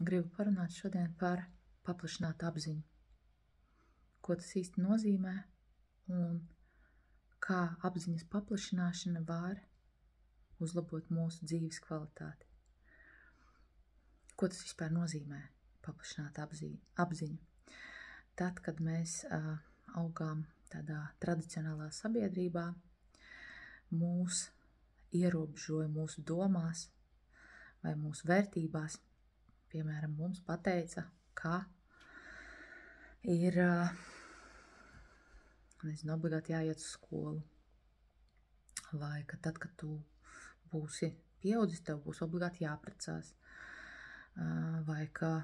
gribu parunāt šodien par paplašinātu apziņu. Ko tas īsti nozīmē un kā apziņas paplašināšana var uzlabot mūsu dzīves kvalitāti. Ko tas vispār nozīmē paplašināta apziņa? Tad, kad mēs augām tādā tradicionālā sabiedrībā, mūs ierobežoja mūsu domās vai mūsu vērtībās. Piemēram, mums pateica, ka ir obligāti jāiet uz skolu. Vai ka tad, kad tu būsi pieaudzis, tev būs obligāti jāprecās. Vai ka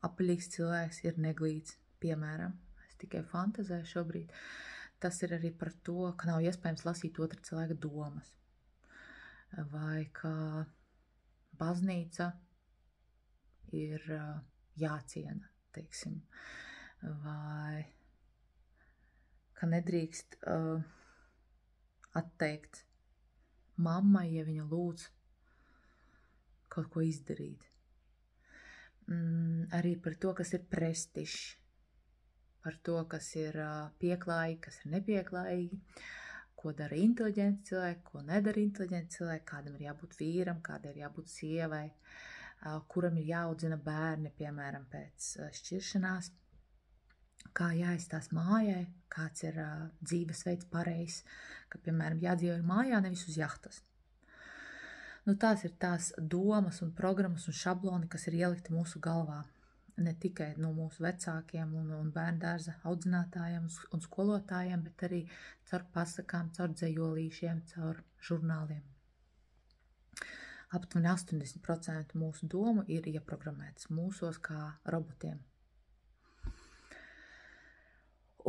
apaļīgs cilvēks ir neglīts, piemēram. Es tikai fantazēju šobrīd. Tas ir arī par to, ka nav iespējams lasīt otra cilvēka domas. Vai ka baznīca ir jāciena, teiksim. Vai ka nedrīkst atteikt mammai, ja viņa lūdz kaut ko izdarīt. Arī par to, kas ir prestižs, par to, kas ir pieklājīgi, kas ir nepieklājīgi, ko dara inteliģenti cilvēki, ko nedara inteliģenti cilvēki, kādam ir jābūt vīram, kādai ir jābūt sievai, kuram ir jāaudzina bērni, piemēram, pēc šķiršanās, kā jāizstās mājai, kāds ir dzīvesveids pareizs, ka, piemēram, jādzīvo mājā, nevis uz jahtas. Tās ir tās domas un programmas un šabloni, kas ir ielikti mūsu galvā. Ne tikai no mūsu vecākiem un bērndārza audzinātājiem un skolotājiem, bet arī caur pasakām, caur dzejolīšiem, caur žurnāliem. Aptuveni 80% mūsu domu ir ieprogrammētas mūsos kā robotiem.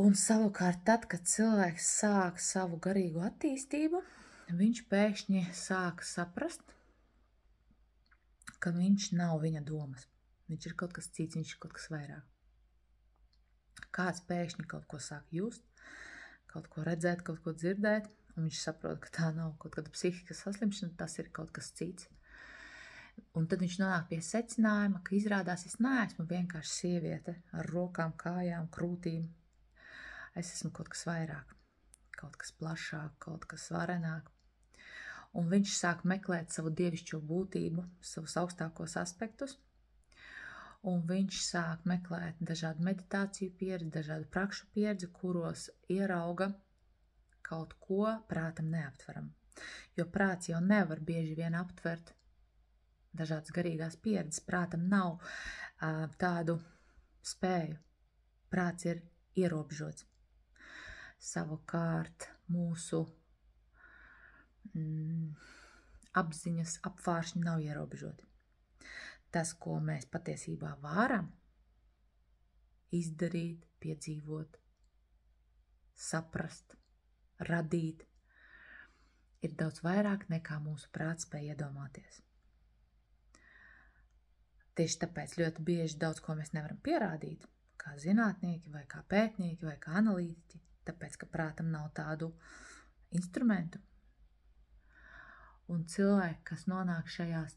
Un savukārt tad, kad cilvēks sāk savu garīgo attīstību, viņš pēkšņi sāk saprast, ka viņš nav viņa domas. Viņš ir kaut kas cits, viņš ir kaut kas vairāk. Kāds pēkšņi kaut ko sāk just, kaut ko redzēt, kaut ko dzirdēt, un viņš saprot, ka tā nav kaut kāda psihikas saslimšana, tas ir kaut kas cits. Un tad viņš nonāk pie secinājuma, ka izrādās es neesmu vienkārši sieviete ar rokām, kājām, krūtīm. Es esmu kaut kas vairāk, kaut kas plašāk, kaut kas varenāk. Un viņš sāk meklēt savu dievišķo būtību, savus augstākos aspektus, un viņš sāk meklēt dažādu meditāciju pieredzi, dažādu prakšu pieredzi, kuros ierauga kaut ko prātam neaptveram. Jo prāts jau nevar bieži vien aptvert dažādas garīgās pieredzes. Prātam nav tādu spēju. Prāts ir ierobežots. Savukārt mūsu apziņas apvāršņi nav ierobežoti. Tas, ko mēs patiesībā varam izdarīt, piedzīvot, saprast, radīt, ir daudz vairāk nekā mūsu prāts spēj iedomāties. Tieši tāpēc ļoti bieži daudz ko mēs nevaram pierādīt, kā zinātnieki, vai kā pētnieki, vai kā analītiķi, tāpēc, ka prātam nav tādu instrumentu. Un cilvēki, kas nonāk šajās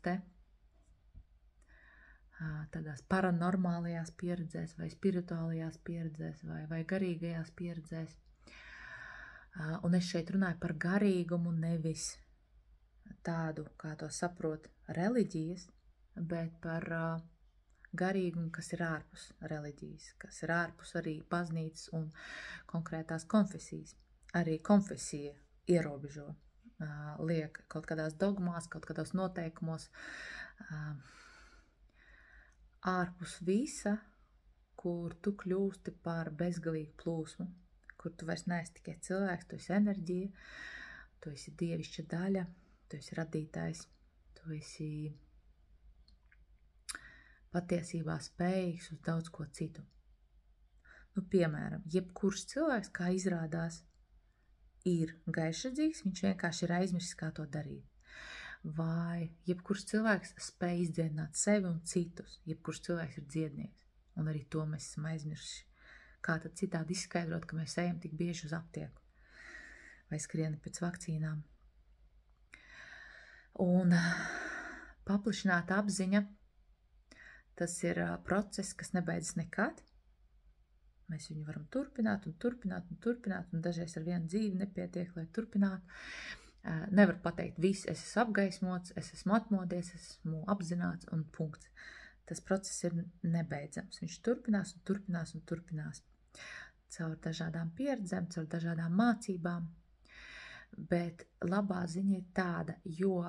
tādās paranormālajās pieredzēs, vai spirituālajās pieredzēs, vai garīgajās pieredzēs. Un es šeit runāju par garīgumu, nevis tādu, kā to saprot reliģijas, bet par garīgumu, kas ir ārpus reliģijas, kas ir ārpus arī baznīcas un konkrētās konfesijas. Arī konfesija ierobežo, liek kaut kādās dogmās, kaut kādās noteikumos, ārpus visa, kur tu kļūsti par bezgalīgu plūsmu, kur tu vairs neesi tikai cilvēks, tu esi enerģija, tu esi dievišķa daļa, tu esi radītājs, tu esi patiesībā spējīgs uz daudz ko citu. Piemēram, jebkurš cilvēks, kā izrādās, ir gaišredzīgs, viņš vienkārši ir aizmirsis, kā to darīt. Vai jebkurš cilvēks spēj izdziedināt sevi un citus, jebkurš cilvēks ir dziednieks, un arī to mēs esam aizmirsuši. Kā tad citādi izskaidrot, ka mēs ejam tik bieži uz aptieku vai skrienam pēc vakcīnām? Un paplašināta apziņa, Tas ir process, kas nebeidzas nekad. Mēs viņu varam turpināt, un dažreiz ar vienu dzīvi nepietiek, lai turpinātu. Nevar pateikt, viss, es esmu apgaismots, es esmu atmodies, es esmu apzināts un punkts. Tas process ir nebeidzams. Viņš turpinās. Caur dažādām pieredzēm, caur dažādām mācībām. Bet labā ziņa ir tāda, jo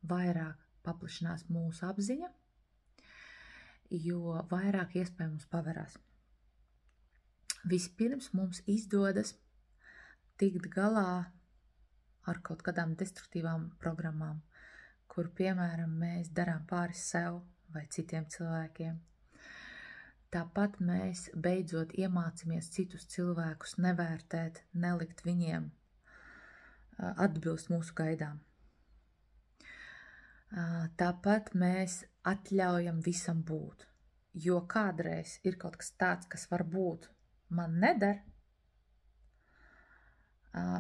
vairāk paplašinās mūsu apziņa, jo vairāk iespēju mums paverās. Vispirms mums izdodas tikt galā ar kaut kādām destruktīvām programmām, kur, piemēram, mēs darām pāri sev vai citiem cilvēkiem. Tāpat mēs beidzot iemācāmies citus cilvēkus nevērtēt, nelikt viņiem atbilst mūsu gaidām. Tāpat mēs atļaujam visam būt, jo kādreiz ir kaut kas tāds, kas varbūt man neder,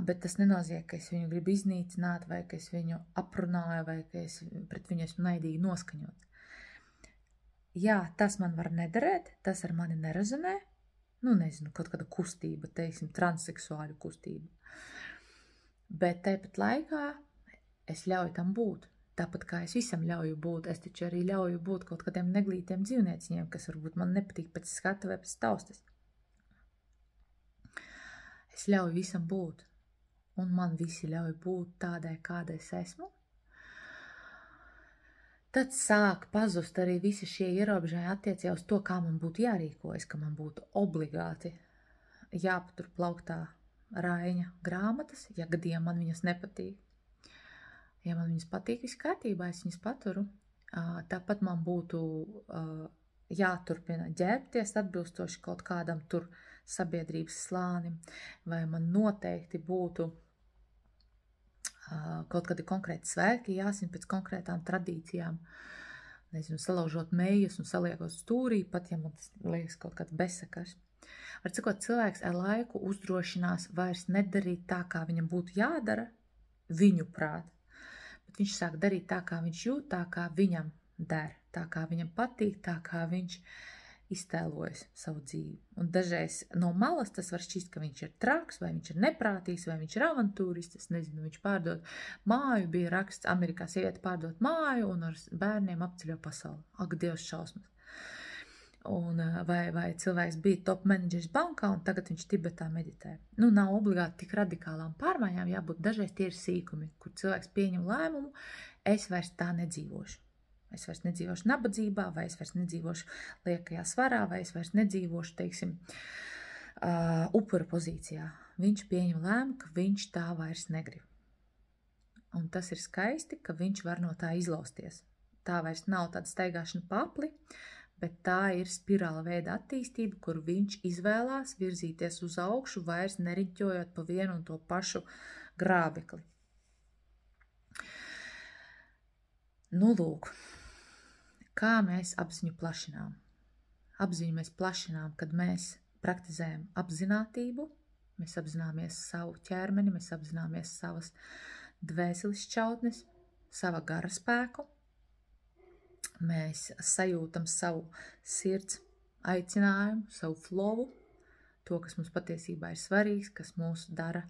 bet tas nenozīmē, ka es viņu gribu iznīcināt, vai ka es viņu aprunāju, vai ka es pret viņu esmu naidīgi noskaņots. Jā, tas man var nederēt, tas ar mani nerezonē, nezinu, kaut kāda kustība, teiksim, transseksuāļu kustība. Bet tāpat laikā es ļauju tam būt. Tāpat kā es visam ļauju būt, es taču arī ļauju būt kaut kādiem neglītiem dzīvnieciņiem, kas varbūt man nepatīk pēc skata vai pēc taustas. Es ļauju visam būt, un man visi ļauj būt tādai, kādai es esmu. Tad sāk pazust arī visi šie ierobežojumi attiecībā uz to, kā man būtu jārīkojas, ka man būtu obligāti jāpatur plauktā Raiņa grāmatas, ja gadījumā man viņas nepatīk. Ja man viņas patīk, viss kārtībā, es viņas paturu. Tāpat man būtu jāturpina ģērbties atbilstoši kaut kādam tur sabiedrības slānim, vai man noteikti būtu kaut kādi konkrēti svētki jāsina pēc konkrētām tradīcijām. Nezinu, salaužot mējas un saliekot stūrī, pat ja man tas liekas kaut kāds bezsakars. Var cikot, cilvēks ar laiku uzdrošinās vairs nedarīt tā, kā viņam būtu jādara, viņu prāt. Bet viņš sāk darīt tā, kā viņš jūt, tā, kā viņam der, tā, kā viņam patīk, tā, kā viņš iztēlojas savu dzīvi. Un dažreiz no malas tas var šķist, ka viņš ir traks, vai viņš ir neprātīgs, vai viņš ir avantūrists, es nezinu, viņš pārdod māju, bija raksts, Amerikā sieviete pārdod māju un ar bērniem apceļo pasauli. Ak, Dievs, šausmas. Un vai cilvēks bija top menedžers bankā un tagad viņš Tibetā meditē. Nav obligāti tik radikālām pārmaiņām, jābūt dažreiz tie ir sīkumi, kur cilvēks pieņem lēmumu, es vairs tā nedzīvošu. Es vairs nedzīvošu nabadzībā, vai es vairs nedzīvošu liekajā svarā, vai es vairs nedzīvošu, teiksim, upura pozīcijā. Viņš pieņem lēmumu, ka viņš tā vairs negrib. Un tas ir skaisti, ka viņš var no tā izlausties. Tā vairs nav tāda staigāšana papli, bet tā ir spirāla veida attīstība, kur viņš izvēlās virzīties uz augšu, vairs neriņķojot pa vienu un to pašu grābekli. Lūk, kā mēs apziņu plašinām? Apziņu mēs plašinām, kad mēs praktizējam apzinātību, mēs apzināmies savu ķermeni, mēs apzināmies savas dvēseles šķautnes, sava gara spēku. Mēs sajūtam savu sirds aicinājumu, savu flowu, to, kas mums patiesībā ir svarīgs, kas mūs dara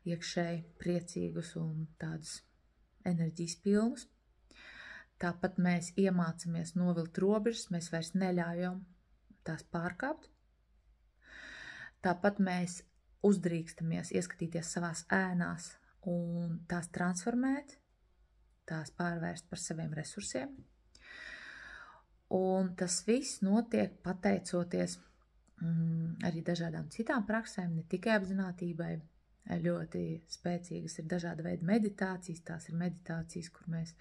iekšēji priecīgus un tādus enerģijas pilnus. Tāpat mēs iemācāmies novilkt robežas, mēs vairs neļaujam tās pārkāpt. Tāpat mēs uzdrīkstamies ieskatīties savās ēnās un tās transformēt, tās pārvērst par saviem resursiem. Un tas viss notiek pateicoties arī dažādām citām praksēm, ne tikai apzinātībai. Ļoti spēcīgas ir dažāda veida meditācijas, tās ir meditācijas, kur mēs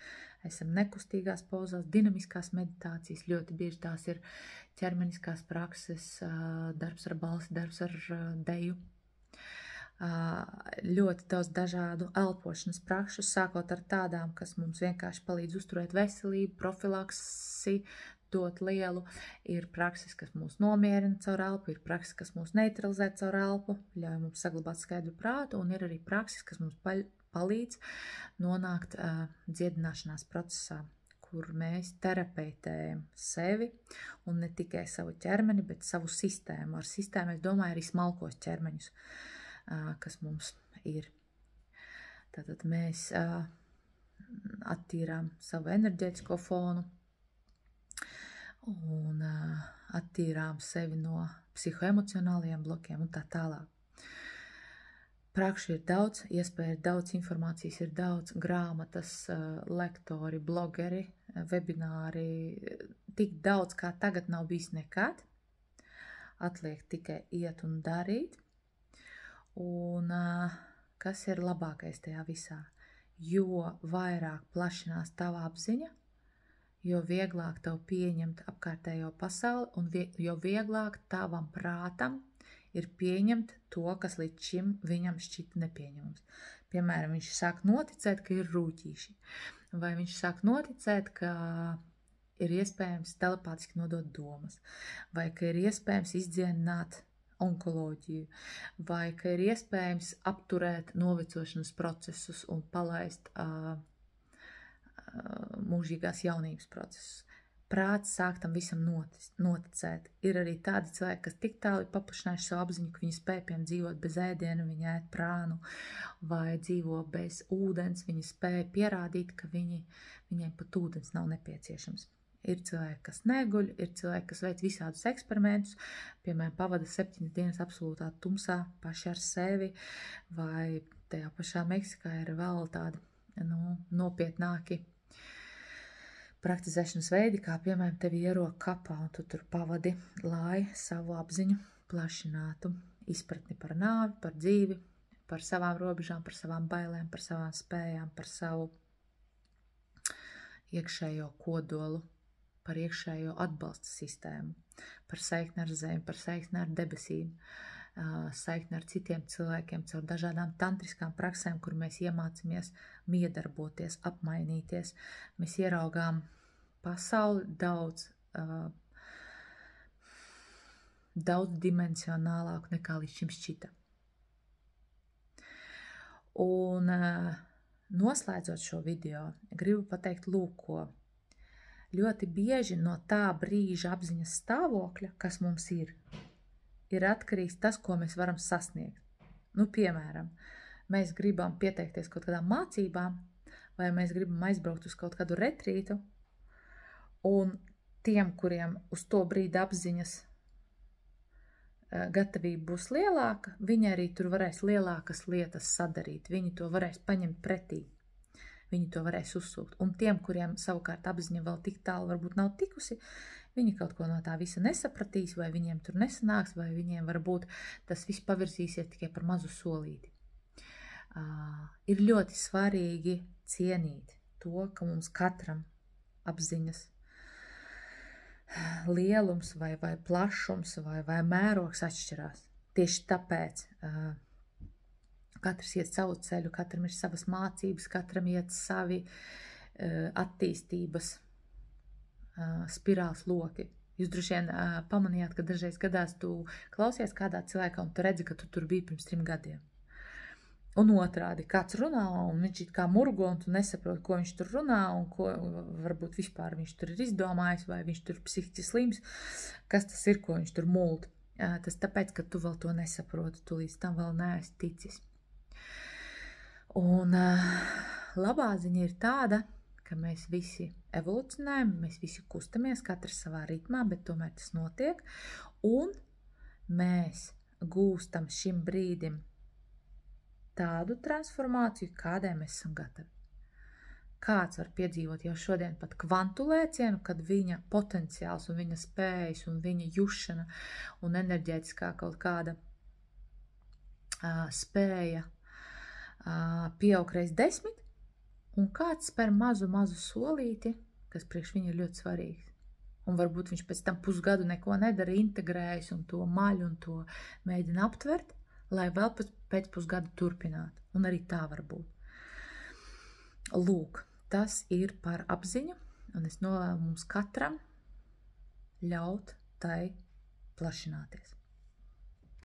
esam nekustīgās pozās, dinamiskās meditācijas, ļoti bieži tās ir ķermeniskās prakses, darbs ar balsi, darbs ar deju. Ļoti daudz dažādu elpošanas prakšu, sākot ar tādām, kas mums vienkārši palīdz uzturēt veselību, profilaksi, dot lielu, ir prakses, kas mūs nomierina caur elpu, ir prakses, kas mūs neutralizē caur elpu, ļauj mums saglabāt skaidru prātu, un ir arī prakses, kas mums palīdz nonākt dziedināšanās procesā, kur mēs terapeitējam sevi un ne tikai savu ķermeni, bet savu sistēmu. Ar sistēmu es domāju arī smalkos ķermeņus, kas mums ir. Tātad mēs attīrām savu enerģētisko fonu un attīrām sevi no psihoemocionālajiem blokiem un tā tālāk. Prakšu ir daudz, iespēja ir daudz, informācijas ir daudz, grāmatas, lektori, blogeri, webināri, tik daudz, kā tagad nav bijis nekad. Atliek tikai iet un darīt. Un kas ir labākais tajā visā? Jo vairāk plašinās tava apziņa, jo vieglāk tev pieņemt apkārtējo pasauli un jo vieglāk tavam prātam ir pieņemt to, kas līdz šim viņam šķita nepieņemams. Piemēram, viņš sāk noticēt, ka ir rūķīši, vai viņš sāk noticēt, ka ir iespējams telepātiski nodot domas, vai ka ir iespējams izdziedināt onkoloģiju, vai ka ir iespējams apturēt novecošanas procesus un palaist mūžīgās jaunības procesus. Prāts sāk tam visam noticēt. Ir arī tādi cilvēki, kas tik tālu ir paplašinājuši savu apziņu, ka viņi spēj dzīvot bez ēdiena, viņi ēd prānu vai dzīvo bez ūdens, viņi spēj pierādīt, ka viņiem pat ūdens nav nepieciešams. Ir cilvēki, kas neguļ, ir cilvēki, kas veic visādus eksperimentus, piemēram, pavada 7 dienas absolūtā tumsā paši ar sevi, vai tajā pašā Meksikā ir vēl tādi nopietnāki praktizēšanas veidi, kā piemēram tevi ierok kapā un tu tur pavadi, lai savu apziņu plašinātu, izpratni par nāvi, par dzīvi, par savām robežām, par savām bailēm, par savām spējām, par savu iekšējo kodolu, par iekšējo atbalsta sistēmu, par saikni ar zemi, par saikni ar debesīm, saikni ar citiem cilvēkiem, caur dažādām tantriskām praksēm, kur mēs iemācāmies miedarboties, apmainīties. Mēs ieraugām pasauli daudz dimensionālāku nekā līdz šim šķita. Un noslēdzot šo video, gribu pateikt lūko. Ļoti bieži no tā brīža apziņas stāvokļa, kas mums ir atkarīgs tas, ko mēs varam sasniegt. Piemēram, mēs gribam pieteikties kaut kādām mācībām, vai mēs gribam aizbraukt uz kaut kādu retrītu, un tiem, kuriem uz to brīdi apziņas gatavība būs lielāka, viņi arī tur varēs lielākas lietas sadarīt, viņi to varēs paņemt pretī. Viņi to varēs uzsūkt. Un tiem, kuriem savukārt apziņa vēl tik tālu varbūt nav tikusi, viņi kaut ko no tā visa nesapratīs, vai viņiem tur nesanāks, vai viņiem varbūt tas viss pavirzīsies tikai par mazu solīti. Ir ļoti svarīgi cienīt to, ka mums katram apziņas lielums vai plašums vai mērogs atšķirās. Tieši tāpēc katrs iet savu ceļu, katram ir savas mācības, katram iet savi attīstības spirāls loki. Jūs droši vien pamanījāt, ka dažreiz gadās tu klausies kādā cilvēkā un tu redzi, ka tu tur biji pirms 3 gadiem. Un otrādi, kāds runā un viņš it kā murgo un tu nesaproti, ko viņš tur runā un ko varbūt vispār viņš tur ir izdomājis vai viņš tur psihiski slims, kas tas ir, ko viņš tur mult. Tas tāpēc, ka tu vēl to nesaproti, tu līdz tam vēl neesi ticis. Un labā ziņa ir tāda, ka mēs visi evolucionējam, mēs visi kustamies, katrs savā ritmā, bet tomēr tas notiek, un mēs gūstam šim brīdim tādu transformāciju, kādai mēs esam gatavi. Kāds var piedzīvot jau šodien pat kvantu lēcienu, kad viņa potenciāls un viņa spējas un viņa jušana un enerģētiskā kaut kāda spēja pieaug reiz 10, un kāds spēr mazu solīti, kas priekš viņa ir ļoti svarīgs. Un varbūt viņš pēc tam pusgadu neko nedara, integrējas un to maļ un to mēģina aptvert, lai vēl pēc pusgada turpinātu. Un arī tā var būt. Lūk, tas ir par apziņu, un es novēlu mums katram ļaut tai plašināties.